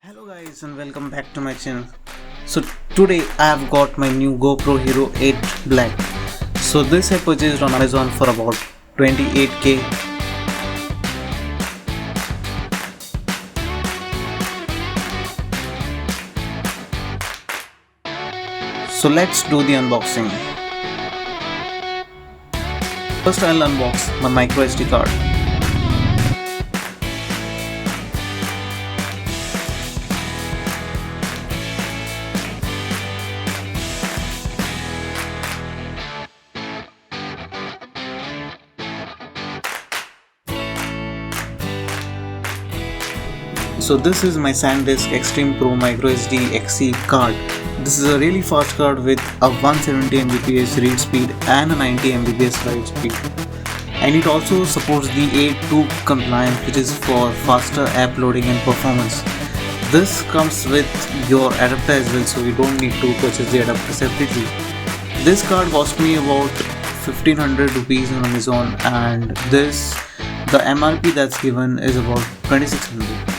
Hello guys and welcome back to my channel. So today I have got my new GoPro Hero 8 Black. So this I purchased on Amazon for about 28k. So let's do the unboxing. First I'll unbox my micro SD card. So this is my SanDisk Extreme Pro microSD XC card. This is a really fast card with a 170 Mbps read speed and a 90 Mbps write speed. And it also supports the A2 compliance, which is for faster app loading and performance. This comes with your adapter as well, so you don't need to purchase the adapter separately. This card cost me about 1500 rupees on Amazon, and the MRP that's given is about 2600.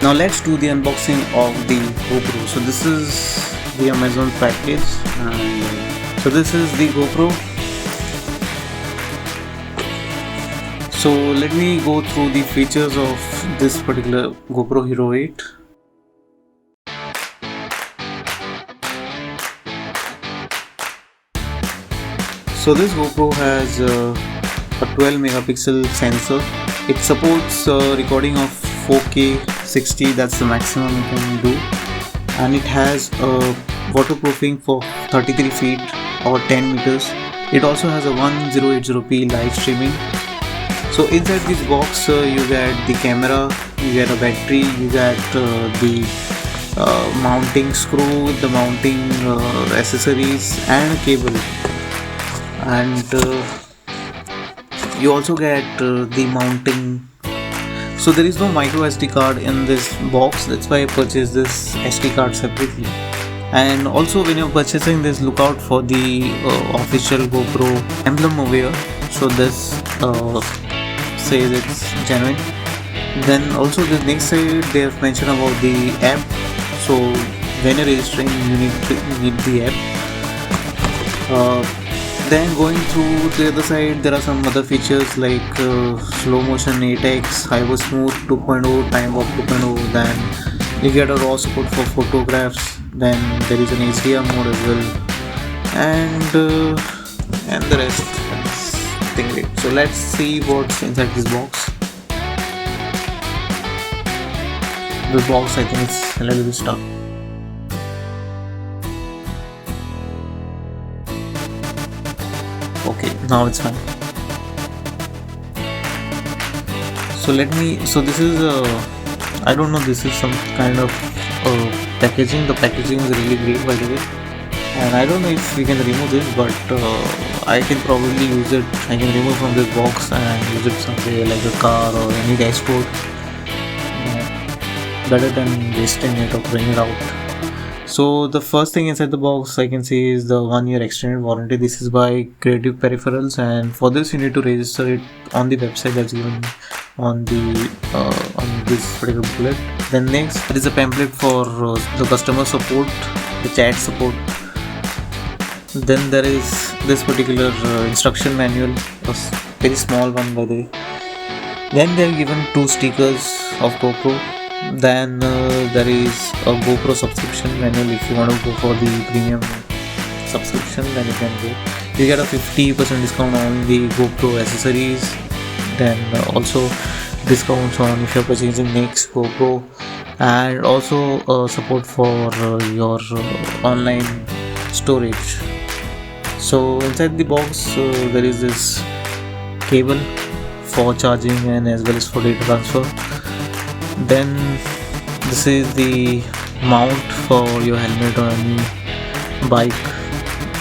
Now let's do the unboxing of the GoPro. So this is the Amazon package, and so this is the GoPro. So let me go through the features of this particular GoPro Hero 8. So this GoPro has a 12 megapixel sensor. It supports recording of 4K 60, that's the maximum you can do, and it has a waterproofing for 33 feet or 10 meters. It also has a 1080p live streaming. So inside this box you get the camera, you get a battery, you get the mounting screw, the mounting accessories and a cable, and you also get the mounting. So there is no micro SD card in this box, that's why I purchased this SD card separately. And also when you're purchasing this, look out for the official GoPro emblem over here. So this says it's genuine. Then also the next side they have mentioned about the app. So when you're registering you need the app. Then going through the other side, there are some other features like slow motion 8x, hyper smooth 2.0, time warp 2.0. Then you get a raw support for photographs. Then there is an HDR mode as well, and the rest is thing. So let's see what's inside this box. The box, I think it's a little bit stuck. Okay, now it's fine. So this is I don't know, this is some kind of packaging. The packaging is really great, by the way, and I don't know if we can remove this, but I can probably use it. I can remove from this box and use it somewhere like a car or any dashboard, better than wasting it or throwing it out. So the first thing inside the box I can say is the 1-year extended warranty. This is by Creative Peripherals, and for this you need to register it on the website that's given on this particular booklet. Then next there is a pamphlet for the customer support, the chat support. Then there is this particular instruction manual, a very small one by the way. Then they are given 2 stickers of GoPro. Then there is a GoPro subscription manual. If you want to go for the premium subscription, then you can go. You get a 50% discount on the GoPro accessories. Then also discounts on if you're purchasing next GoPro, and also support for your online storage. So inside the box there is this cable for charging and as well as for data transfer. Then this is the mount for your helmet or any bike.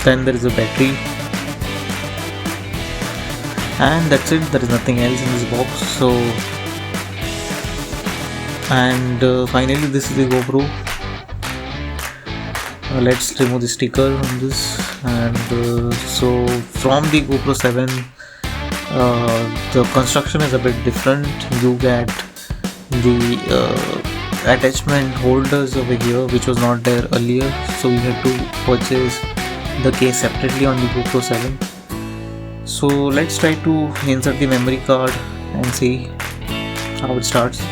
Then there is a battery, and that's it. There is nothing else in this box. So, and finally this is the GoPro. Let's remove the sticker on this. And so from the GoPro 7, the construction is a bit different. You get the attachment holders over here, which was not there earlier, so we had to purchase the case separately on the GoPro 7. So let's try to insert the memory card and see how it starts.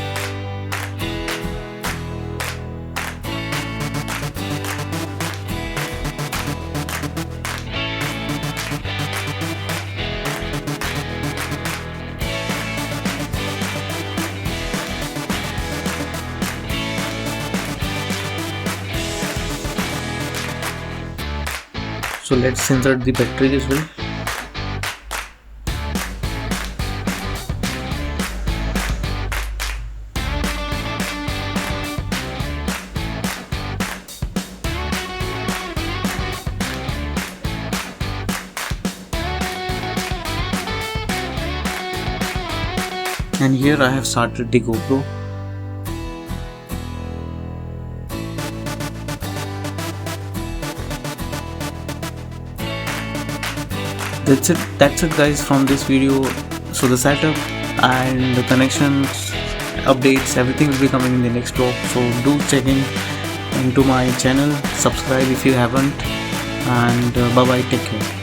So let's insert the battery as well. And here I have started the GoPro. That's it guys from this video. So the setup and the connections, updates, everything will be coming in the next vlog. So do check in into my channel, subscribe if you haven't, and bye bye, take care.